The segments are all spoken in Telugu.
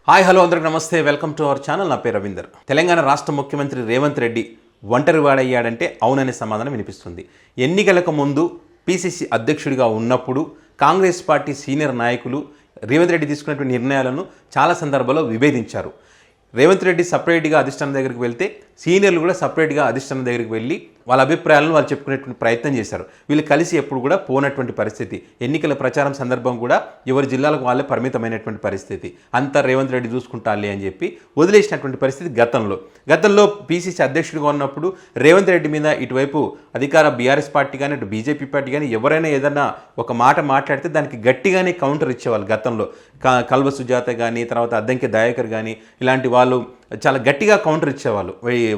హాయ్ హలో అందరికి నమస్తే, వెల్కమ్ టు అవర్ ఛానల్. నా పేరు రవీందర్. తెలంగాణ రాష్ట్ర ముఖ్యమంత్రి రేవంత్ రెడ్డి ఒంటరివాడయ్యాడంటే అవుననే సమాధానం వినిపిస్తుంది. ఎన్నికలకు ముందు పిసిసి అధ్యక్షుడిగా ఉన్నప్పుడు కాంగ్రెస్ పార్టీ సీనియర్ నాయకులు రేవంత్ రెడ్డి తీసుకున్నటువంటి నిర్ణయాలను చాలా సందర్భాల్లో విభేదించారు. రేవంత్ రెడ్డి సపరేట్గా అధిష్టానం దగ్గరికి వెళ్తే సీనియర్లు కూడా సపరేట్గా అధిష్టానం దగ్గరికి వెళ్ళి వాళ్ళ అభిప్రాయాలను వాళ్ళు చెప్పుకునేటువంటి ప్రయత్నం చేశారు. వీళ్ళు కలిసి ఎప్పుడు కూడా పోనటువంటి పరిస్థితి. ఎన్నికల ప్రచారం సందర్భం కూడా ఎవరి జిల్లాలకు వాళ్ళే పరిమితమైనటువంటి పరిస్థితి. అంతా రేవంత్ రెడ్డి చూసుకుంటాలే అని చెప్పి వదిలేసినటువంటి పరిస్థితి గతంలో పిసిసి అధ్యక్షుడిగా ఉన్నప్పుడు రేవంత్ రెడ్డి మీద ఇటువైపు అధికార బీఆర్ఎస్ పార్టీ కానీ ఇటు బీజేపీ పార్టీ కానీ ఎవరైనా ఏదన్నా ఒక మాట మాట్లాడితే దానికి గట్టిగానే కౌంటర్ ఇచ్చేవాళ్ళు. గతంలో కల్వ సుజాత కానీ తర్వాత అద్దంకి దయాకర్ కానీ ఇలాంటి వాళ్ళు చాలా గట్టిగా కౌంటర్ ఇచ్చేవాళ్ళు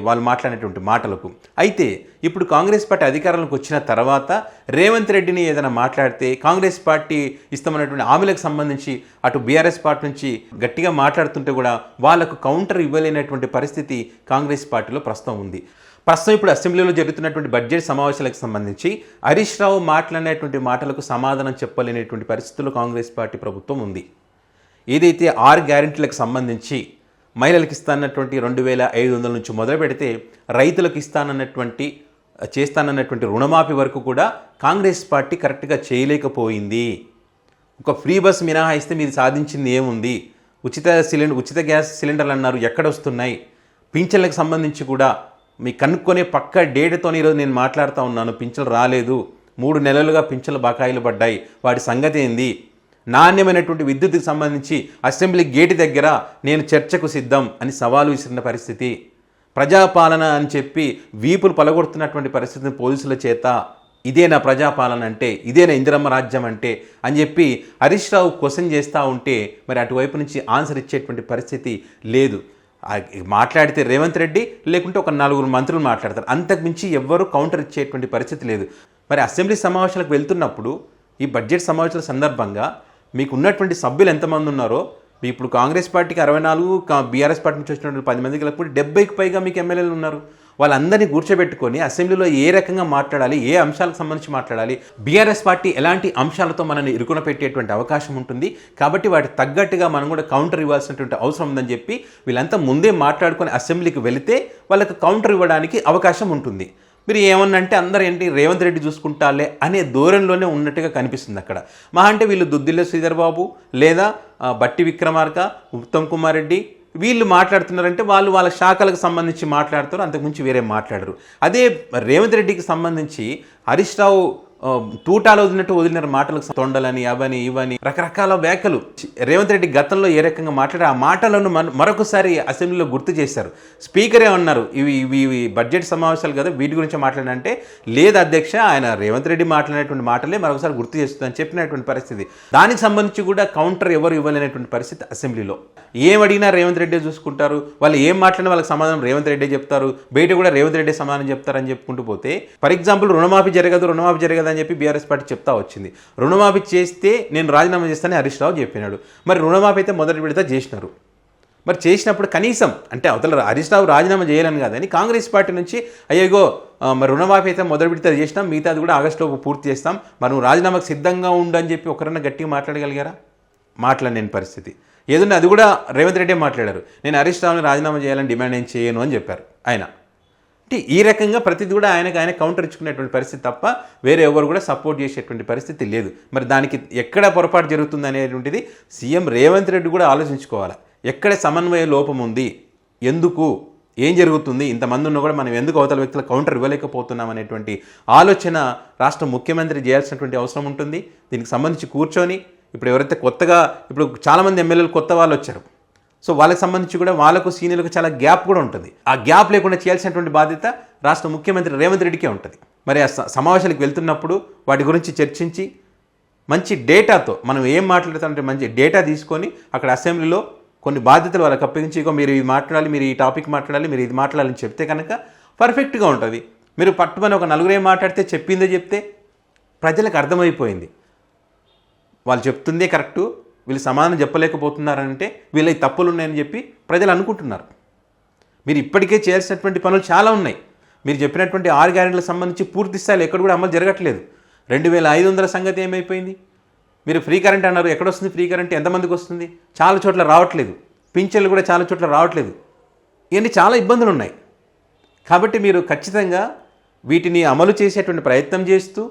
వాళ్ళు మాట్లాడేటువంటి మాటలకు. అయితే ఇప్పుడు కాంగ్రెస్ పార్టీ అధికారంలోకి వచ్చిన తర్వాత రేవంత్ రెడ్డిని ఏదైనా మాట్లాడితే కాంగ్రెస్ పార్టీ ఇస్తామన్నటువంటి హామీలకు సంబంధించి అటు బీఆర్ఎస్ పార్టీ నుంచి గట్టిగా మాట్లాడుతుంటే కూడా వాళ్ళకు కౌంటర్ ఇవ్వలేనటువంటి పరిస్థితి కాంగ్రెస్ పార్టీలో ప్రస్తుతం ఉంది. ప్రస్తుతం ఇప్పుడు అసెంబ్లీలో జరుగుతున్నటువంటి బడ్జెట్ సమావేశాలకు సంబంధించి హరీష్ రావు మాట్లాడినటువంటి మాటలకు సమాధానం చెప్పలేనటువంటి పరిస్థితుల్లో కాంగ్రెస్ పార్టీ ప్రభుత్వం ఉంది. ఏదైతే 6 గ్యారెంటీలకు సంబంధించి మహిళలకు ఇస్తానన్నటువంటి 2,500 నుంచి మొదలు పెడితే రైతులకు చేస్తానన్నటువంటి రుణమాఫీ వరకు కూడా కాంగ్రెస్ పార్టీ కరెక్ట్గా చేయలేకపోయింది. ఒక ఫ్రీ బస్ మినహాయిస్తే మీరు సాధించింది ఏముంది? ఉచిత గ్యాస్ సిలిండర్లు అన్నారు, ఎక్కడ వస్తున్నాయి? పింఛన్లకు సంబంధించి కూడా మీ కనుక్కొనే పక్క డేటాతో ఈరోజు నేను మాట్లాడుతూ ఉన్నాను. పింఛన్లు రాలేదు, 3 నెలలుగా పింఛన్లు బకాయిలు పడ్డాయి, వాటి సంగతి ఏంది? నాణ్యమైనటువంటి విద్యుత్కి సంబంధించి అసెంబ్లీ గేటు దగ్గర నేను చర్చకు సిద్ధం అని సవాలు విసిరిన పరిస్థితి. ప్రజాపాలన అని చెప్పి వీపులు పలగొడుతున్నటువంటి పరిస్థితిని పోలీసుల చేత ఇదేనా ప్రజాపాలన అంటే, ఇదేనా ఇందిరమ్మ రాజ్యం అంటే అని చెప్పి హరీష్ రావు క్వశ్చన్ చేస్తూ ఉంటే మరి అటువైపు నుంచి ఆన్సర్ ఇచ్చేటువంటి పరిస్థితి లేదు. మాట్లాడితే రేవంత్ రెడ్డి లేకుంటే ఒక 4 మంత్రులు మాట్లాడతారు, అంతకుమించి ఎవ్వరూ కౌంటర్ ఇచ్చేటువంటి పరిస్థితి లేదు. మరి అసెంబ్లీ సమావేశాలకు వెళ్తున్నప్పుడు ఈ బడ్జెట్ సమావేశాల సందర్భంగా మీకు ఉన్నటువంటి సభ్యులు ఎంతమంది ఉన్నారో, ఇప్పుడు కాంగ్రెస్ పార్టీకి 64, బీఆర్ఎస్ పార్టీ నుంచి వచ్చినటువంటి 10 మందికి లేకపోతే 70కి పైగా మీకు ఎమ్మెల్యేలు ఉన్నారు. వాళ్ళందరినీ కూర్చోబెట్టుకొని అసెంబ్లీలో ఏ రకంగా మాట్లాడాలి, ఏ అంశాలకు సంబంధించి మాట్లాడాలి, బీఆర్ఎస్ పార్టీ ఎలాంటి అంశాలతో మనల్ని ఇరుకున పెట్టేటువంటి అవకాశం ఉంటుంది, కాబట్టి వాటికి తగ్గట్టుగా మనం కూడా కౌంటర్ ఇవ్వాల్సినటువంటి అవసరం ఉందని చెప్పి వీళ్ళంతా ముందే మాట్లాడుకొని అసెంబ్లీకి వెళితే వాళ్ళకి కౌంటర్ ఇవ్వడానికి అవకాశం ఉంటుంది. మీరు ఏమన్నంటే అందరూ ఏంటి రేవంత్ రెడ్డి చూసుకుంటాలే అనే ధోరణిలోనే ఉన్నట్టుగా కనిపిస్తుంది అక్కడ. అంటే వీళ్ళు దుద్దిల్ల శ్రీధర్ బాబు లేదా బట్టి విక్రమార్క, ఉత్తమ్ కుమార్ రెడ్డి వీళ్ళు మాట్లాడుతున్నారంటే వాళ్ళు వాళ్ళ శాఖలకు సంబంధించి మాట్లాడతారు, అంతకుమించి వేరే మాట్లాడరు. అదే రేవంత్ రెడ్డికి సంబంధించి హరీష్ రావు తూటాలు వదిలిన మాటలకు తొండలని అవని ఇవని రకరకాల వ్యాఖ్యలు రేవంత్ రెడ్డి గతంలో ఏ రకంగా మాట్లాడారు ఆ మాటలను మరొకసారి అసెంబ్లీలో గుర్తు చేశారు. స్పీకరే అన్నారు ఇవి బడ్జెట్ సమావేశాలు కదా, వీటి గురించి మాట్లాడంటే లేదు అధ్యక్ష, ఆయన రేవంత్ రెడ్డి మాట్లాడినటువంటి మాటలే మరొకసారి గుర్తు చేస్తుందని చెప్పినటువంటి పరిస్థితి. దానికి సంబంధించి కూడా కౌంటర్ ఎవరు ఇవ్వలేనటువంటి పరిస్థితి అసెంబ్లీలో. ఏం అడిగినా రేవంత్ రెడ్డి చూసుకుంటారు, వాళ్ళు ఏం మాట్లాడినా వాళ్ళకి సమాధానం రేవంత్ రెడ్డి చెప్తారు, బయట కూడా రేవంత్ రెడ్డి సమాధానం చెప్తారని చెప్పుకుంటూ పోతే ఫర్ ఎగ్జాంపుల్ రుణమాఫీ జరగదు అని చెప్పి బీఆర్ఎస్ పార్టీ చెప్తా వచ్చింది. రుణమాఫీ చేస్తే నేను రాజీనామా చేస్తానని హరీష్ రావు చెప్పినాడు. మరి రుణమాఫీ అయితే మొదటి విడత చేసినారు. మరి చేసినప్పుడు కనీసం అంటే అవతల హరీష్ రావు రాజీనామా చేయాలని కాదని కాంగ్రెస్ పార్టీ నుంచి అయ్యో మరి రుణమాఫీ అయితే మొదటి విడత చేసినాం, మిగతాది కూడా ఆగస్టులో పూర్తి చేస్తాం, మరి నువ్వు రాజీనామాకు సిద్ధంగా ఉండు అని చెప్పి ఒకరన్నా గట్టిగా మాట్లాడగలిగారా? మాట్లాడలేని పరిస్థితి. ఏదన్నా అది కూడా రేవంత్ రెడ్డి మాట్లాడారు, నేను హరీష్ రావుని రాజీనామా చేయాలని డిమాండ్ ఏం చేయను అని చెప్పారు ఆయన. అంటే ఈ రకంగా ప్రతిదీ కూడా ఆయన కౌంటర్ ఇచ్చుకునేటువంటి పరిస్థితి తప్ప వేరే ఎవరు కూడా సపోర్ట్ చేసేటువంటి పరిస్థితి లేదు. మరి దానికి ఎక్కడ పొరపాటు జరుగుతుంది అనేటువంటిది సీఎం రేవంత్ రెడ్డి కూడా ఆలోచించుకోవాలి. ఎక్కడ సమన్వయ లోపం ఉంది, ఎందుకు, ఏం జరుగుతుంది, ఇంతమంది ఉన్నా కూడా మనం ఎందుకు అవతల వ్యక్తుల కౌంటర్ ఇవ్వలేకపోతున్నాం అనేటువంటి ఆలోచన రాష్ట్ర ముఖ్యమంత్రి చేయాల్సినటువంటి అవసరం ఉంటుంది. దీనికి సంబంధించి కూర్చొని ఇప్పుడు ఎవరైతే కొత్తగా ఇప్పుడు చాలామంది ఎమ్మెల్యేలు కొత్త వాళ్ళు వచ్చారు, సో వాళ్ళకి సంబంధించి కూడా వాళ్ళకు సీనియర్లకు చాలా గ్యాప్ కూడా ఉంటుంది. ఆ గ్యాప్ లేకుండా చేయాల్సినటువంటి బాధ్యత రాష్ట్ర ముఖ్యమంత్రి రేవంత్ రెడ్డికే ఉంటుంది. మరి ఆ సమావేశాలకు వెళ్తున్నప్పుడు వాటి గురించి చర్చించి మంచి డేటాతో మనం ఏం మాట్లాడుతామంటే మంచి డేటా తీసుకొని అక్కడ అసెంబ్లీలో కొన్ని బాధ్యతలు వాళ్ళకి అప్పగించి మీరు ఇది మాట్లాడాలి, మీరు ఈ టాపిక్ మాట్లాడాలి, మీరు ఇది మాట్లాడాలని చెప్తే కనుక పర్ఫెక్ట్గా ఉంటుంది. మీరు పట్టుమని ఒక 4 మాట్లాడితే చెప్పిందే చెప్తే ప్రజలకు అర్థమైపోయింది, వాళ్ళు చెప్తుందే కరెక్టు, వీళ్ళు సమాధానం చెప్పలేకపోతున్నారంటే వీళ్ళ తప్పులు ఉన్నాయని చెప్పి ప్రజలు అనుకుంటున్నారు. మీరు ఇప్పటికే చేయాల్సినటువంటి పనులు చాలా ఉన్నాయి. మీరు చెప్పినటువంటి 6 గ్యారెంటీలకు సంబంధించి పూర్తి స్థాయిలో ఎక్కడ కూడా అమలు జరగట్లేదు. 2,500 సంగతి ఏమైపోయింది? మీరు ఫ్రీ కరెంట్ అన్నారు, ఎక్కడొస్తుంది ఫ్రీ కరెంట్? ఎంతమందికి వస్తుంది? చాలా చోట్ల రావట్లేదు. పింఛన్లు కూడా చాలా చోట్ల రావట్లేదు. ఇవన్నీ చాలా ఇబ్బందులు ఉన్నాయి. కాబట్టి మీరు ఖచ్చితంగా వీటిని అమలు చేసేటువంటి ప్రయత్నం చేస్తూ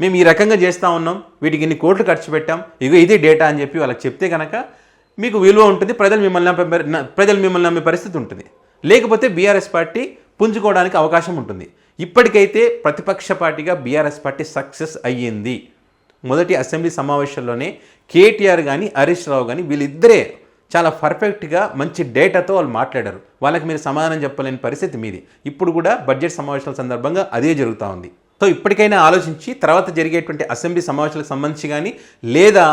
మేము ఈ రకంగా చేస్తూ ఉన్నాం, వీటికి ఇన్ని కోట్లు ఖర్చు పెట్టాం, ఇగో ఇదే డేటా అని చెప్పి వాళ్ళకి చెప్తే కనుక మీకు విలువ ఉంటుంది, ప్రజలు మిమ్మల్ని నమ్మే పరిస్థితి ఉంటుంది. లేకపోతే బీఆర్ఎస్ పార్టీ పుంజుకోవడానికి అవకాశం ఉంటుంది. ఇప్పటికైతే ప్రతిపక్ష పార్టీగా బీఆర్ఎస్ పార్టీ సక్సెస్ అయ్యింది. మొదటి అసెంబ్లీ సమావేశంలోనే కేటీఆర్ కానీ హరీష్ రావు కానీ వీళ్ళిద్దరే చాలా పర్ఫెక్ట్గా మంచి డేటాతో వాళ్ళు మాట్లాడారు. వాళ్ళకి మీరు సమాధానం చెప్పలేని పరిస్థితి మీది. ఇప్పుడు కూడా బడ్జెట్ సమావేశాల సందర్భంగా అదే జరుగుతూ ఉంది. సో ఇప్పటికైనా ఆలోచించి తర్వాత జరిగేటువంటి అసెంబ్లీ సమావేశాలకు సంబంధించి కానీ లేదా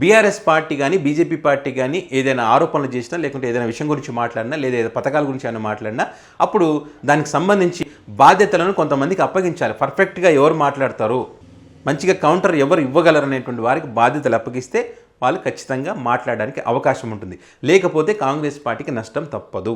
బీఆర్ఎస్ పార్టీ కానీ బీజేపీ పార్టీ కానీ ఏదైనా ఆరోపణలు చేసినా లేకుంటే ఏదైనా విషయం గురించి మాట్లాడినా లేదా ఏదైనా పథకాల గురించి ఏమైనా మాట్లాడినా అప్పుడు దానికి సంబంధించి బాధ్యతలను కొంతమందికి అప్పగించాలి. పర్ఫెక్ట్గా ఎవరు మాట్లాడతారు, మంచిగా కౌంటర్ ఎవరు ఇవ్వగలరనేటువంటి వారికి బాధ్యతలు అప్పగిస్తే వాళ్ళు ఖచ్చితంగా మాట్లాడడానికి అవకాశం ఉంటుంది. లేకపోతే కాంగ్రెస్ పార్టీకి నష్టం తప్పదు.